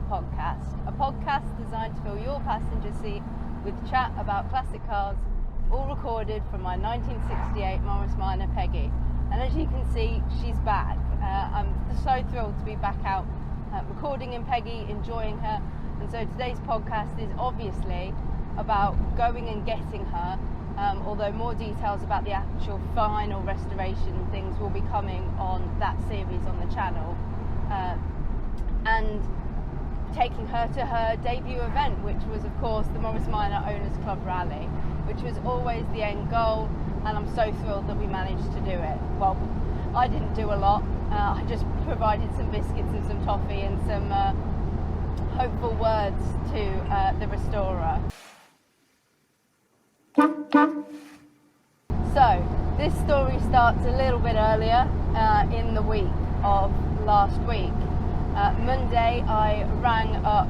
podcast, a podcast designed to fill your passenger seat with chat about classic cars, all recorded from my 1968 Morris Minor Peggy. And as you can see, she's back. I'm so thrilled to be back out recording in Peggy, enjoying her. And so today's podcast is obviously about going and getting her, although more details about the actual final restoration things will be coming on that series on the channel. And taking her to her debut event, which was of course the Morris Minor Owners Club Rally, which was always the end goal, and I'm so thrilled that we managed to do it. Well, I didn't do a lot, I just provided some biscuits and some toffee and some hopeful words to the restorer. So this story starts a little bit earlier in the week of last week. Monday I rang up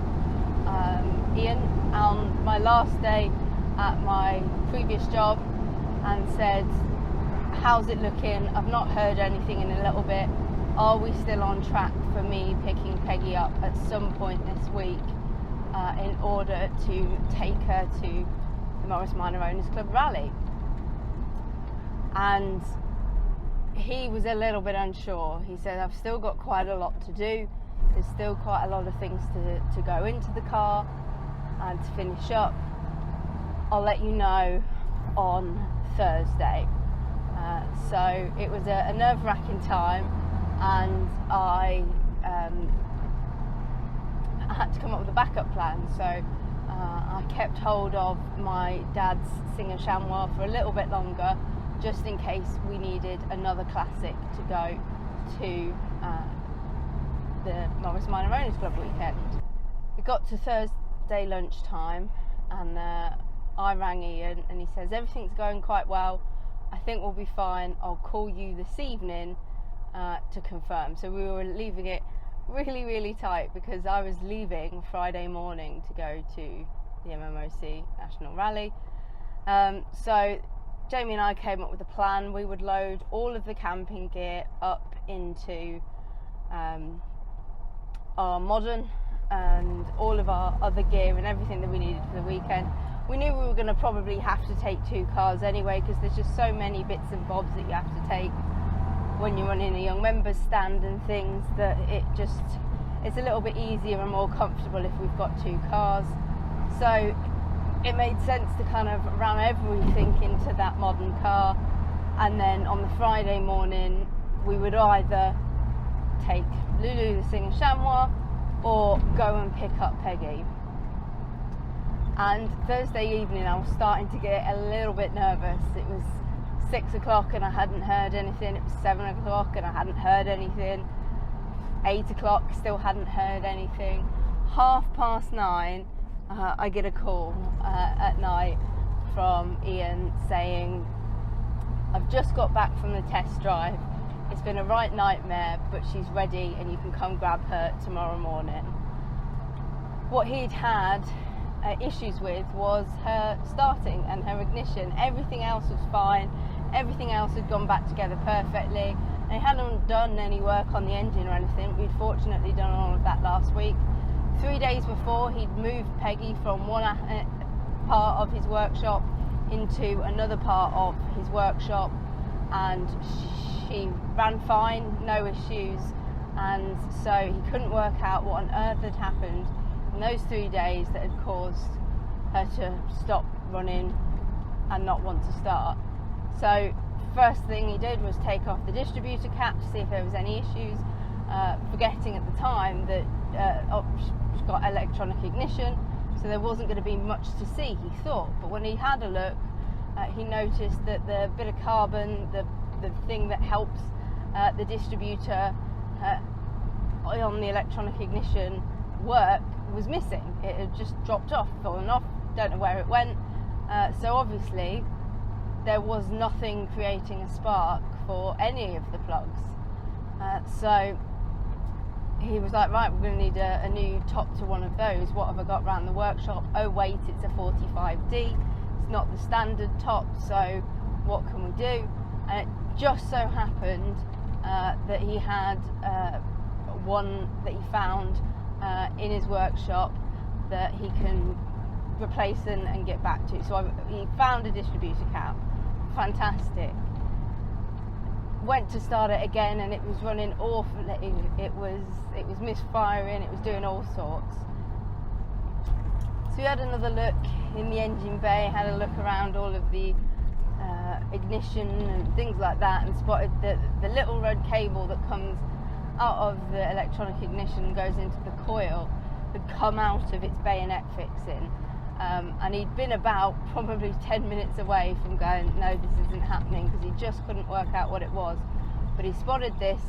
Ian on my last day at my previous job and said, how's it looking? I've not heard anything in a little bit. Are we still on track for me picking Peggy up at some point this week in order to take her to the Morris Minor Owners Club Rally? And he was a little bit unsure. He said, I've still got quite a lot to do. There's still quite a lot of things to go into the car and to finish up. I'll let you know on Thursday. So it was a nerve-wracking time, and I had to come up with a backup plan. So I kept hold of my dad's Singer Chamois for a little bit longer, just in case we needed another classic to go to the Morris Minor Owners Club weekend. It got to Thursday lunchtime, and I rang Ian, and he says, everything's going quite well, I think we'll be fine, I'll call you this evening to confirm. So we were leaving it really tight, because I was leaving Friday morning to go to the MMOC National Rally. So Jamie and I came up with a plan. We would load all of the camping gear up into our modern and all of our other gear and everything that we needed for the weekend. We knew we were going to probably have to take two cars anyway, because there's just so many bits and bobs that you have to take when you're running a young members stand and things, that it's a little bit easier and more comfortable if we've got two cars. So it made sense to kind of ram everything into that modern car, and then on the Friday morning we would either take Lulu the Singer Chamois or go and pick up Peggy. And Thursday evening I was starting to get a little bit nervous. It was 6 o'clock and I hadn't heard anything. It was 7 o'clock and I hadn't heard anything. 8 o'clock, still hadn't heard anything. 9:30, I get a call at night from Ian saying, I've just got back from the test drive. It's been a right nightmare, but she's ready and you can come grab her tomorrow morning. What he'd had issues with was her starting and her ignition. Everything else was fine. Everything else had gone back together perfectly. And he hadn't done any work on the engine or anything. We'd fortunately done all of that last week. 3 days before, he'd moved Peggy from one part of his workshop into another part of his workshop, and she ran fine, no issues, and so he couldn't work out what on earth had happened in those 3 days that had caused her to stop running and not want to start. So first thing he did was take off the distributor cap to see if there was any issues, forgetting at the time that she's got electronic ignition, so there wasn't going to be much to see, he thought. But when he had a look, he noticed that the bit of carbon, the thing that helps the distributor on the electronic ignition work, was missing. It had just dropped off, fallen off, don't know where it went. So obviously there was nothing creating a spark for any of the plugs. So he was like, right, we're going to need a new top to one of those. What have I got around the workshop? Oh wait, it's a 45D. It's not the standard top, so what can we do? And it just so happened that he had one that he found in his workshop that he can replace and get back to. So he found a distributor cap. Fantastic. Went to start it again and it was running awfully. It was misfiring, it was doing all sorts. So we had another look in the engine bay, had a look around all of the ignition and things like that, and spotted that the little red cable that comes out of the electronic ignition and goes into the coil had come out of its bayonet fixing. And he'd been about probably 10 minutes away from going, no, this isn't happening, because he just couldn't work out what it was. But he spotted this,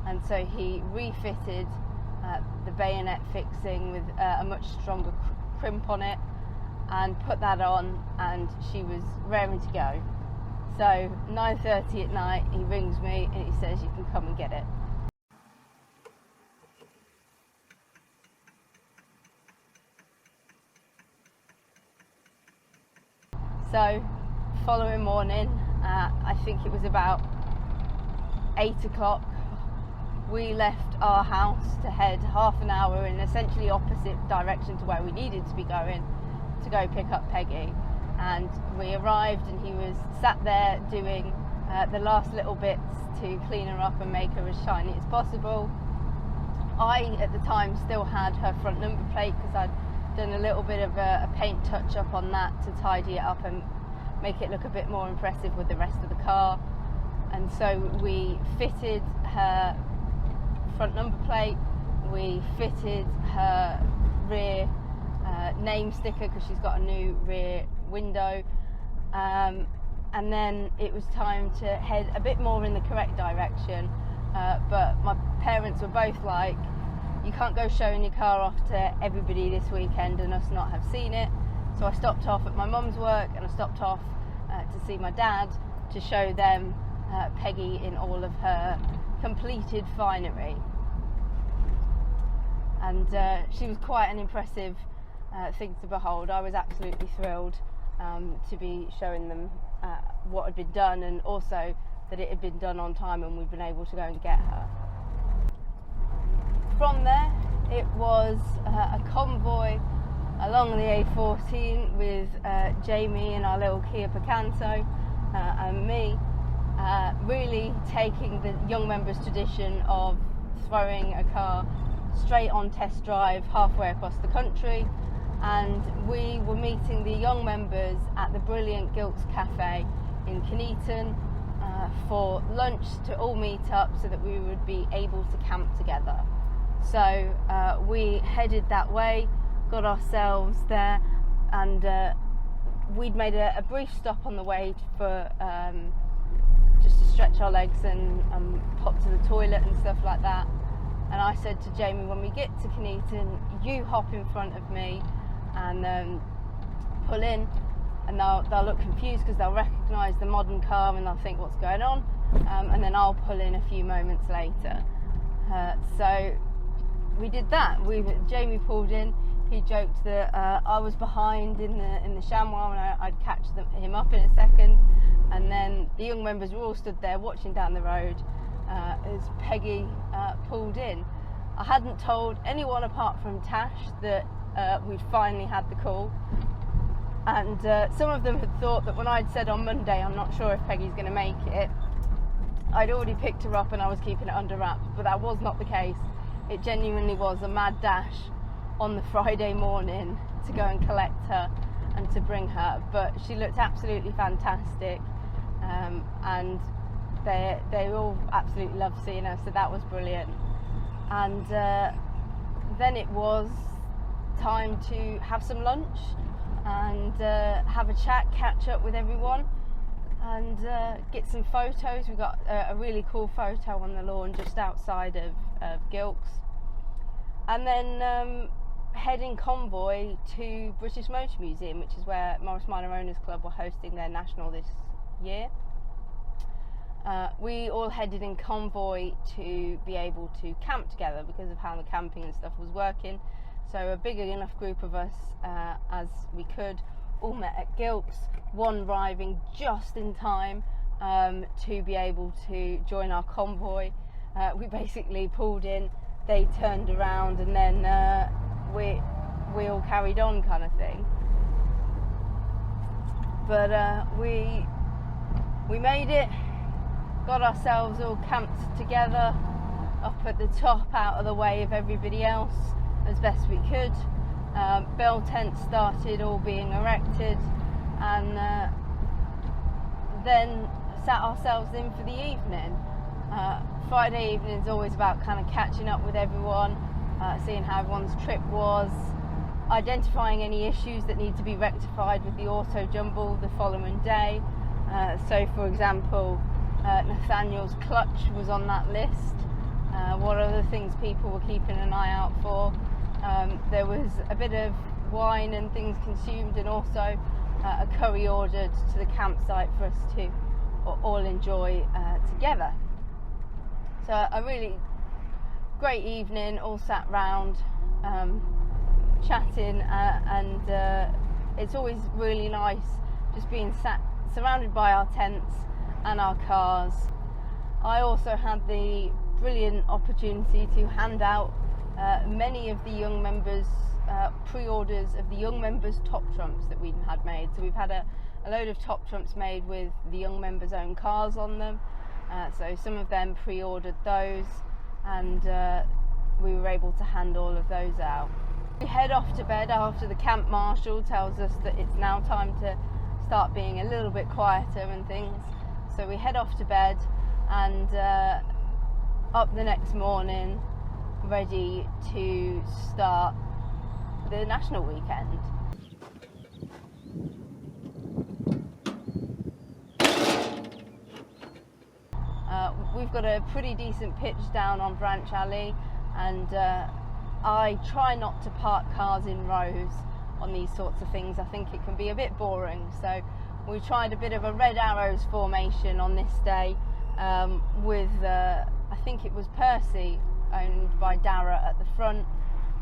and so he refitted the bayonet fixing with a much stronger crimp on it, and put that on, and she was raring to go. So 9:30 at night, he rings me and he says, you can come and get it. So, following morning, I think it was about 8 o'clock, we left our house to head half an hour in essentially opposite direction to where we needed to be going to go pick up Peggy. And we arrived and he was sat there doing the last little bits to clean her up and make her as shiny as possible. I, at the time, still had her front number plate because I'd done a little bit of a paint touch up on that to tidy it up and make it look a bit more impressive with the rest of the car. And so we fitted her front number plate, we fitted her rear name sticker because she's got a new rear window, and then it was time to head a bit more in the correct direction, but my parents were both like, you can't go showing your car off to everybody this weekend and us not have seen it. So I stopped off at my mum's work and I stopped off to see my dad to show them Peggy in all of her completed finery. And she was quite an impressive thing to behold. I was absolutely thrilled to be showing them what had been done, and also that it had been done on time and we'd been able to go and get her. From there, it was a convoy along the A14 with Jamie in our little Kia Picanto and me, really taking the young members' tradition of throwing a car straight on test drive halfway across the country. And we were meeting the young members at the brilliant Gilks Cafe in Caneaton for lunch to all meet up so that we would be able to camp together. So we headed that way, got ourselves there, and we'd made a brief stop on the way for just to stretch our legs and pop to the toilet and stuff like that. And I said to Jamie, when we get to Caneaton, you hop in front of me and pull in, and they'll look confused because they'll recognise the modern car and they'll think what's going on, and then I'll pull in a few moments later. So we did that. Jamie pulled in. He joked that I was behind in the chamois and I'd catch him up in a second, and then the young members were all stood there watching down the road as Peggy pulled in. I hadn't told anyone apart from Tash that we'd finally had the call, and some of them had thought that when I'd said on Monday I'm not sure if Peggy's going to make it, I'd already picked her up and I was keeping it under wraps, but that was not the case. It genuinely was a mad dash on the Friday morning to go and collect her and to bring her, but she looked absolutely fantastic, and they all absolutely loved seeing her, so that was brilliant. And then it was time to have some lunch and have a chat, catch up with everyone, and get some photos. We got a really cool photo on the lawn just outside of Gilks, and then head in convoy to British Motor Museum, which is where Morris Minor Owners Club were hosting their national this year. We all headed in convoy to be able to camp together because of how the camping and stuff was working. So a big enough group of us as we could all met at Gilks, one arriving just in time to be able to join our convoy. We basically pulled in, they turned around, and then we all carried on, kind of thing. But we made it, got ourselves all camped together up at the top, out of the way of everybody else as best we could. Bell tents started all being erected, and then sat ourselves in for the evening. Friday evening is always about kind of catching up with everyone, seeing how everyone's trip was, identifying any issues that need to be rectified with the auto jumble the following day. So for example, Nathaniel's clutch was on that list. What other things people were keeping an eye out for? There was a bit of wine and things consumed, and also a curry ordered to the campsite for us to all enjoy together. So a really great evening, all sat round chatting, and it's always really nice just being surrounded by our tents and our cars. I also had the brilliant opportunity to hand out many of the young members' pre-orders of the young members' top trumps that we had made. So we've had a load of top trumps made with the young members' own cars on them. So some of them pre-ordered those, and we were able to hand all of those out. We head off to bed after the camp marshal tells us that it's now time to start being a little bit quieter and things. So we head off to bed, and up the next morning, ready to start the national weekend. We've got a pretty decent pitch down on Branch Alley, and I try not to park cars in rows on these sorts of things. I think it can be a bit boring, so we tried a bit of a red arrows formation on this day, with I think it was Percy, owned by Dara, at the front,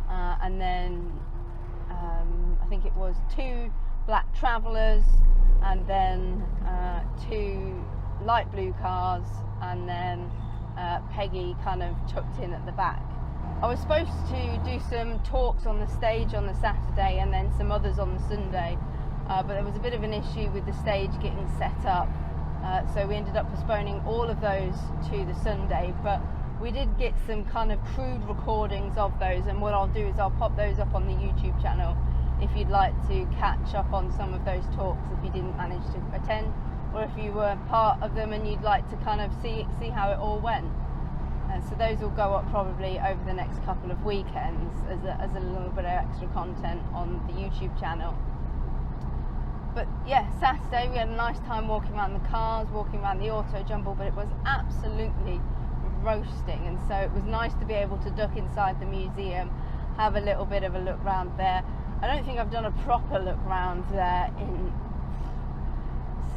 and then I think it was 2 black Travellers, and then 2 light blue cars, and then Peggy kind of tucked in at the back. I was supposed to do some talks on the stage on the Saturday and then some others on the Sunday, but there was a bit of an issue with the stage getting set up, so we ended up postponing all of those to the Sunday. But we did get some kind of crude recordings of those, and what I'll do is I'll pop those up on the YouTube channel if you'd like to catch up on some of those talks if you didn't manage to attend, or if you were part of them and you'd like to kind of see how it all went. So those will go up probably over the next couple of weekends as a little bit of extra content on the YouTube channel. But yeah, Saturday we had a nice time walking around the cars, walking around the auto jumble, but it was absolutely roasting, and so it was nice to be able to duck inside the museum, have a little bit of a look round there. I don't think I've done a proper look round there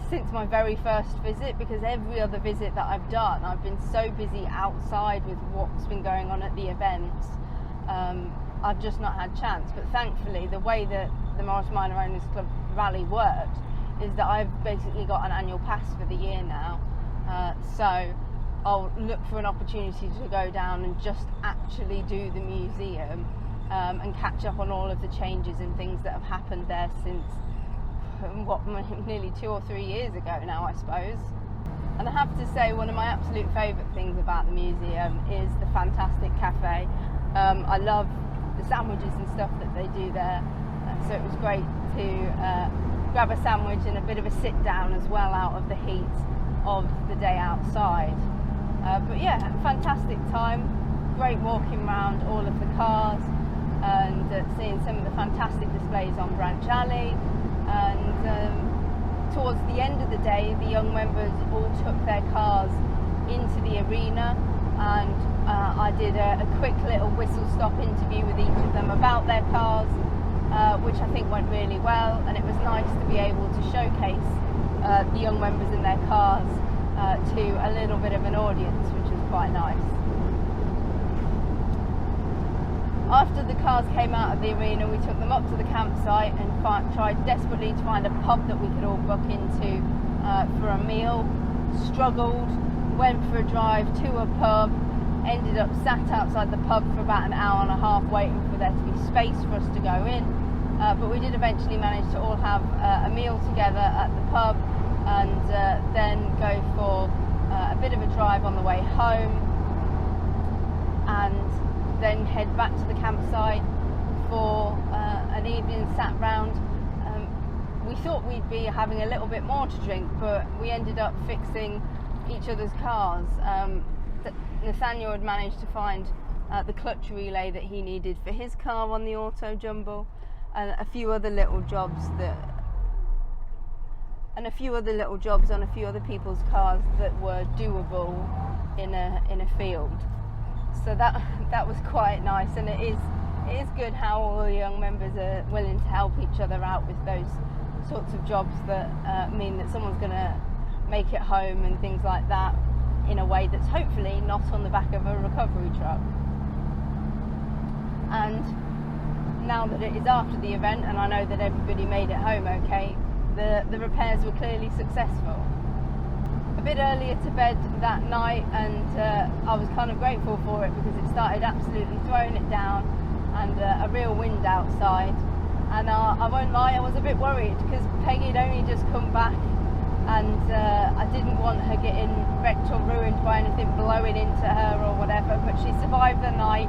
since my very first visit, because every other visit that I've done, I've been so busy outside with what's been going on at the events, I've just not had chance. But thankfully, the way that the Morris Minor Owners Club rally worked is that I've basically got an annual pass for the year now, so I'll look for an opportunity to go down and just actually do the museum, and catch up on all of the changes and things that have happened there since nearly 2 or 3 years ago now, I suppose. And I have to say, one of my absolute favourite things about the museum is the fantastic cafe. I love the sandwiches and stuff that they do there, so it was great to grab a sandwich and a bit of a sit down as well out of the heat of the day outside. But yeah, fantastic time, great walking around all of the cars, and seeing some of the fantastic displays on Branch Alley. And towards the end of the day, the young members all took their cars into the arena, and I did a quick little whistle-stop interview with each of them about their cars, which I think went really well, and it was nice to be able to showcase the young members in their cars to a little bit of an audience, which was quite nice. After the cars came out of the arena, we took them up to the campsite and tried desperately to find a pub that we could all book into for a meal. Struggled, went for a drive to a pub, ended up sat outside the pub for about an hour and a half waiting for there to be space for us to go in, but we did eventually manage to all have a meal together at the pub, and then go for a bit of a drive on the way home, and then head back to the campsite for an evening sat round. We thought we'd be having a little bit more to drink, but we ended up fixing each other's cars. Nathaniel had managed to find the clutch relay that he needed for his car on the Auto Jumble, and a few other little jobs on a few other people's cars that were doable in a field. So that was quite nice, and it is good how all the young members are willing to help each other out with those sorts of jobs that mean that someone's going to make it home and things like that in a way that's hopefully not on the back of a recovery truck. And now that it is after the event, and I know that everybody made it home okay, the repairs were clearly successful. A bit earlier to bed that night, and I was kind of grateful for it because it started absolutely throwing it down, and a real wind outside. And I won't lie, I was a bit worried because Peggy had only just come back, and I didn't want her getting wrecked or ruined by anything blowing into her or whatever, but she survived the night.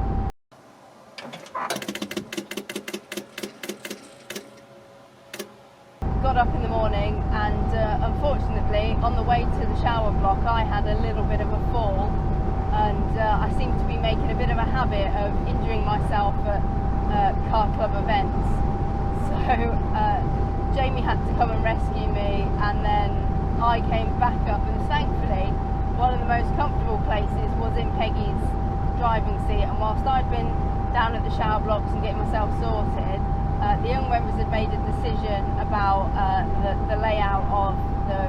Got up in the morning, and unfortunately on the way to the shower block I had a little bit of a fall, and I seemed to be making a bit of a habit of injuring myself at car club events. So Jamie had to come and rescue me, and then I came back up, and thankfully one of the most comfortable places was in Peggy's driving seat. And whilst I'd been down at the shower blocks and getting myself sorted, the young members had made a decision about the layout of the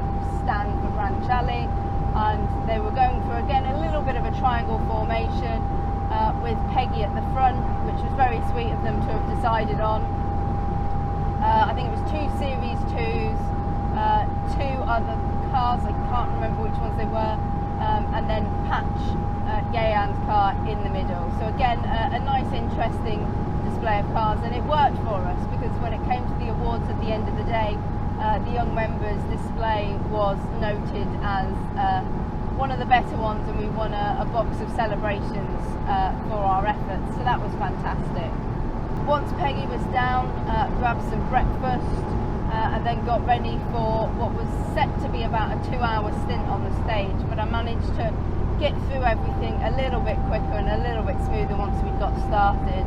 stand for Ranch Alley, and they were going for, again, a little bit of a triangle formation with Peggy at the front, which was very sweet of them to have decided on. I think it was 2 Series 2s, 2 other cars, I can't remember which ones they were, and then Patch, Gaydon's car in the middle. So again, a nice interesting display of cars, and it worked for us because when it came to the awards at the end of the day, the young members display was noted as one of the better ones, and we won a box of celebrations for our efforts, so that was fantastic. Once Peggy was down, grabbed some breakfast, and then got ready for what was set to be about a 2-hour stint on the stage, but I managed to get through everything a little bit quicker and a little bit smoother once we got started.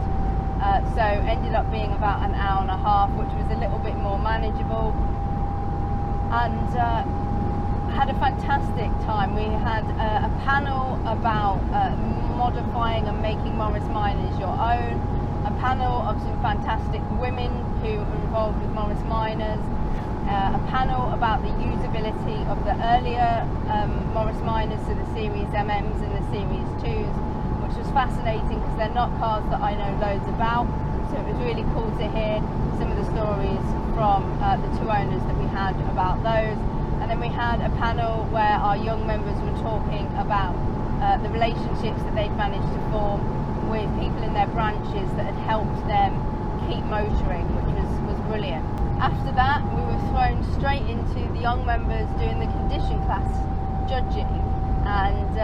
So ended up being about an hour and a half, which was a little bit more manageable, and had a fantastic time. We had a panel about modifying and making Morris Miners your own, a panel of some fantastic women who are involved with Morris Miners, a panel about the usability of the earlier Morris Miners, so the Series MMs and the Series 2s, which was fascinating because they're not cars that I know loads about, so it was really cool to hear some of the stories from the 2 owners that we had about those. And then we had a panel where our young members were talking about the relationships that they'd managed to form with people in their branches that had helped them keep motoring, which was brilliant. After that, we were thrown straight into the young members doing the condition class judging, and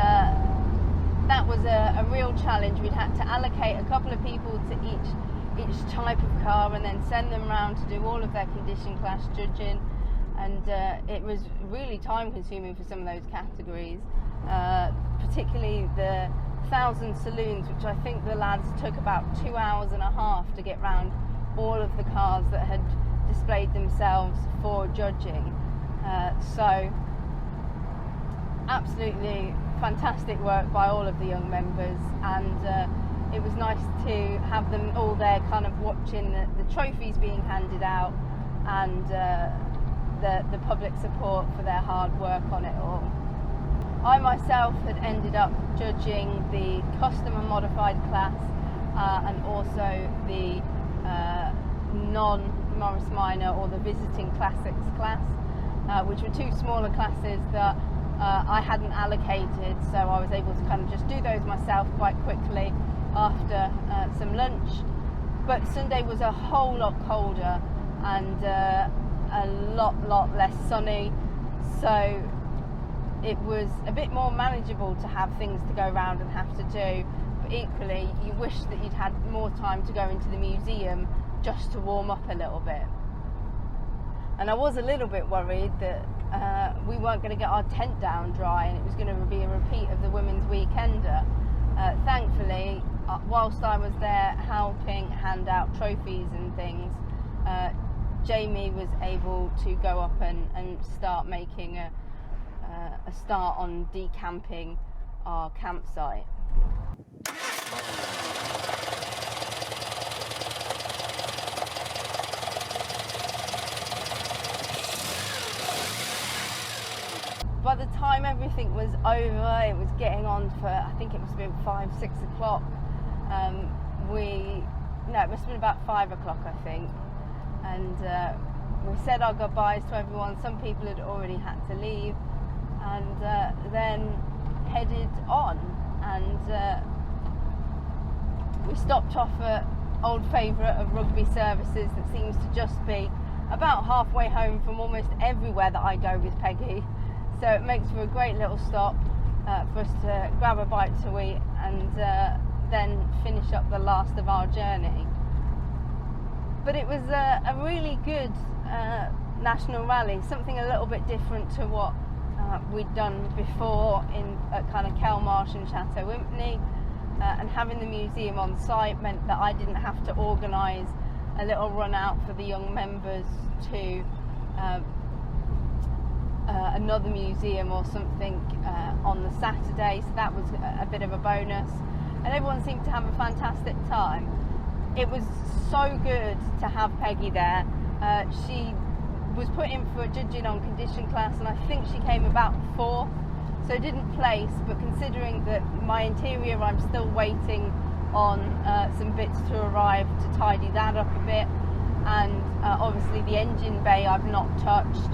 that was a real challenge. We'd had to allocate a couple of people to each type of car and then send them around to do all of their condition class judging, and it was really time consuming for some of those categories, particularly the 1,000 saloons, which I think the lads took about 2 hours and a half to get round all of the cars that had displayed themselves for judging. So absolutely fantastic work by all of the young members, and it was nice to have them all there kind of watching the trophies being handed out, and the public support for their hard work on it all. I myself had ended up judging the custom and modified class, and also the non-Morris Minor or the visiting classics class, which were 2 smaller classes that I hadn't allocated, so I was able to kind of just do those myself quite quickly after some lunch. But Sunday was a whole lot colder and a lot less sunny, so it was a bit more manageable to have things to go around and have to do. But equally, you wish that you'd had more time to go into the museum just to warm up a little bit. And I was a little bit worried that we weren't going to get our tent down dry and it was going to be a repeat of the Women's Weekender. Thankfully, whilst I was there helping hand out trophies and things, Jamie was able to go up and start making a start on decamping our campsite. By the time everything was over, it was getting on for, I think it must have been 5-6 o'clock. It must have been about 5 o'clock, I think. And we said our goodbyes to everyone. Some people had already had to leave, and then headed on. And we stopped off at old favourite of Rugby Services that seems to just be about halfway home from almost everywhere that I go with Peggy. So it makes for a great little stop for us to grab a bite to eat and then finish up the last of our journey. But it was a really good national rally, something a little bit different to what we'd done before at kind of Kelmarsh and Chateau Impney. And having the museum on site meant that I didn't have to organise a little run out for the young members to another museum or something on the Saturday, so that was a bit of a bonus, and everyone seemed to have a fantastic time. It was so good to have Peggy there. She was put in for a judging on condition class, and I think she came about 4th, so didn't place, but considering that my interior, I'm still waiting on some bits to arrive to tidy that up a bit, and obviously the engine bay I've not touched.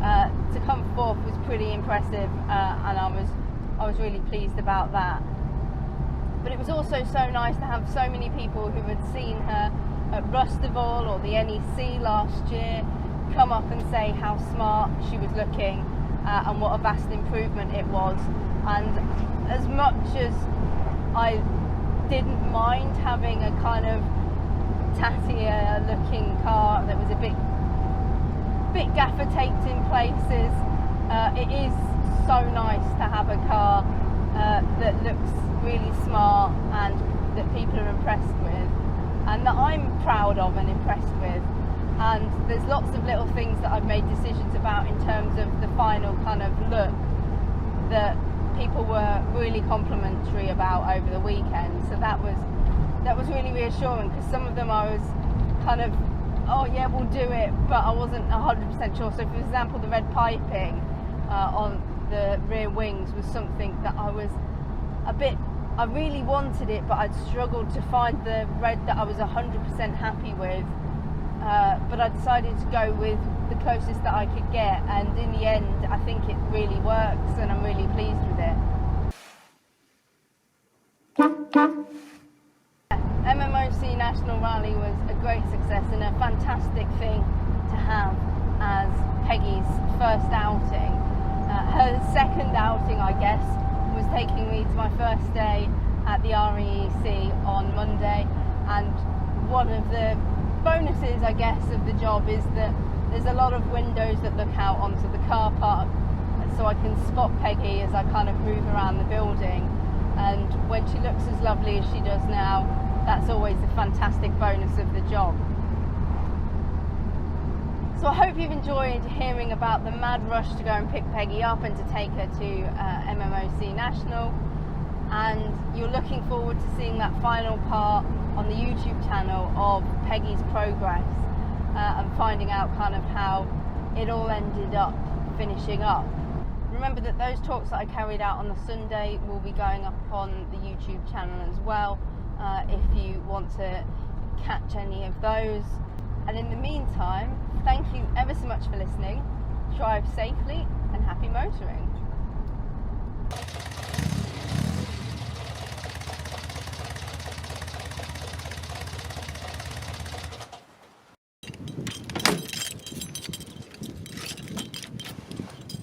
To come 4th was pretty impressive, and I was really pleased about that. But it was also so nice to have so many people who had seen her at Rustival or the NEC last year come up and say how smart she was looking and what a vast improvement it was. And as much as I didn't mind having a kind of tattier looking car that was a bit gaffer taped in places, it is so nice to have a car that looks really smart and that people are impressed with, and that I'm proud of and impressed with. And there's lots of little things that I've made decisions about in terms of the final kind of look that people were really complimentary about over the weekend. So that was really reassuring, because some of them I was kind of, oh yeah, we'll do it, but I wasn't 100% sure. So for example, the red piping on the rear wings was something that I really wanted it, but I'd struggled to find the red that I was 100% happy with. But I decided to go with the closest that I could get, and in the end I think it really works, and I'm really pleased with it. MMOC National Rally was a great success and a fantastic thing to have as Peggy's first outing. Her second outing, I guess, was taking me to my first day at the REEC on Monday, and one of the bonuses, I guess, of the job is that there's a lot of windows that look out onto the car park, so I can spot Peggy as I kind of move around the building, and when she looks as lovely as she does now, that's always a fantastic bonus of the job. So I hope you've enjoyed hearing about the mad rush to go and pick Peggy up and to take her to MMOC National, and you're looking forward to seeing that final part on the YouTube channel of Peggy's progress and finding out kind of how it all ended up finishing up. Remember that those talks that I carried out on the Sunday will be going up on the YouTube channel as well, if you want to catch any of those. And in the meantime, thank you ever so much for listening. Drive safely and happy motoring.